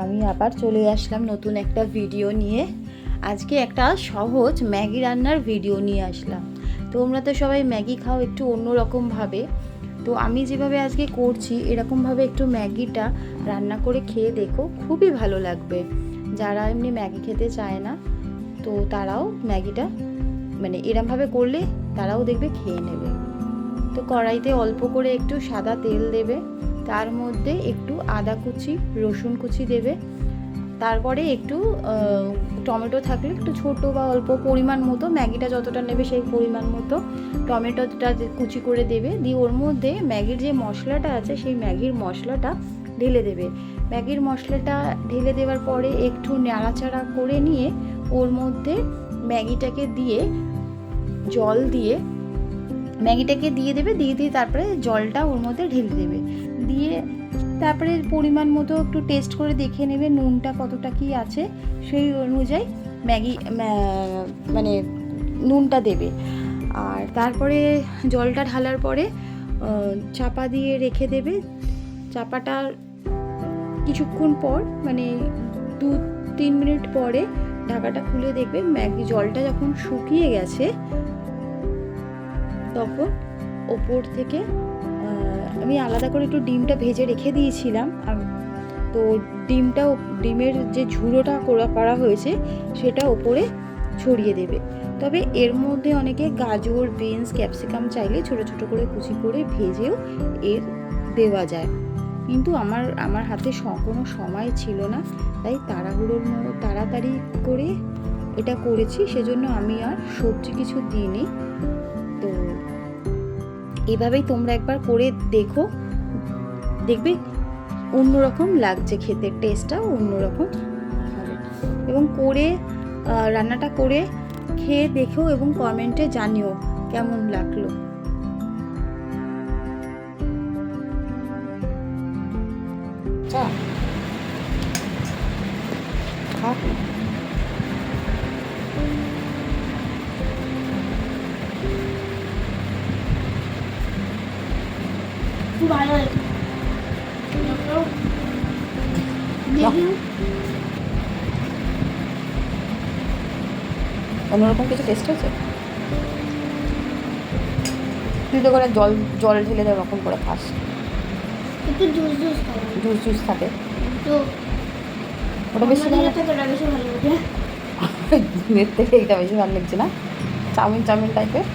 আমি আবার চলে আসলাম নতুন একটা ভিডিও নিয়ে। আজকে একটা সহজ ম্যাগি রান্নার ভিডিও নিয়ে আসলাম। তোমরা তো সবাই ম্যাগি খাও একটু অন্যরকমভাবে, তো আমি যেভাবে আজকে করছি এরকমভাবে একটু ম্যাগিটা রান্না করে খেয়ে দেখো, খুবই ভালো লাগবে। যারা এমনি ম্যাগি খেতে চায় না তো তারাও ম্যাগিটা মানে এরমভাবে করলে তারাও দেখবে খেয়ে নেবে। তো কড়াইতে অল্প করে একটু সাদা তেল দেবে, তার মধ্যে একটু আদা কুচি রসুন কুচি দেবে, তারপরে একটু টমেটো থাকলে একটু ছোট বা অল্প পরিমাণ মতো, ম্যাগিটা যতটা নেবে সেই পরিমাণ মতো টমেটোটা কুচি করে দেবে। দিয়ে ওর মধ্যে ম্যাগির যে মশলাটা আছে সেই ম্যাগির মশলাটা ঢেলে দেবে। ম্যাগির মশলাটা ঢেলে দেওয়ার পরে একটু নাড়াচাড়া করে নিয়ে ওর মধ্যে ম্যাগিটাকে দিয়ে জল দিয়ে ম্যাগিটাকে দিয়ে দেবে, দিয়ে তারপরে জলটা ওর মধ্যে ঢেলে দেবে। দিয়ে তারপরে পরিমাণ মতো একটু টেস্ট করে দেখে নেবে নুনটা কতটা কি আছে, সেই অনুযায়ী মানে নুনটা দেবে। আর তারপরে জলটা ঢালার পরে চাপা দিয়ে রেখে দেবে। চাপাটা কিছুক্ষণ পর মানে 2-3 মিনিট পরে ঢাকাটা খুলে দেখবে ম্যাগি জলটা যখন শুকিয়ে গেছে তখন ওপর থেকে আমি আলাদা করে একটু ডিমটা ভেজে রেখে দিয়েছিলাম, তো ডিমের যে ঝুড়োটা করা হয়েছে সেটা ওপরে ছড়িয়ে দেবে। তবে এর মধ্যে অনেকে গাজর, বিনস, ক্যাপসিকাম চাইলে ছোট ছোট করে কুচি করে ভেজেও এর দেওয়া যায়, কিন্তু আমার হাতে কোনো সময় ছিল না, তাই তাড়াতাড়ি করে এটা করেছি, সেজন্য আমি আর সবজি কিছু দিইনি। তো এভাবেই তোমরা একবার করে দেখো, দেখবে অন্যরকম লাগছে খেতে, টেস্টটাও অন্যরকম হবে। এবং করে রান্নাটা করে খেয়ে দেখো এবং কমেন্টে জানিও কেমন লাগলো। ভালো হয়েছে। অন্যরকম কিছু টেস্ট হয়েছে। তুই তো করে জল ঢেলে দেওয়া রকম করে খাস, একটু জুস থাকে, তো ওটা বেশি ভালো থেকে ওটা বেশি ভালো লাগে। এর থেকে এটা বেশি ভালো লাগছে না, চাউমিন টাইপের।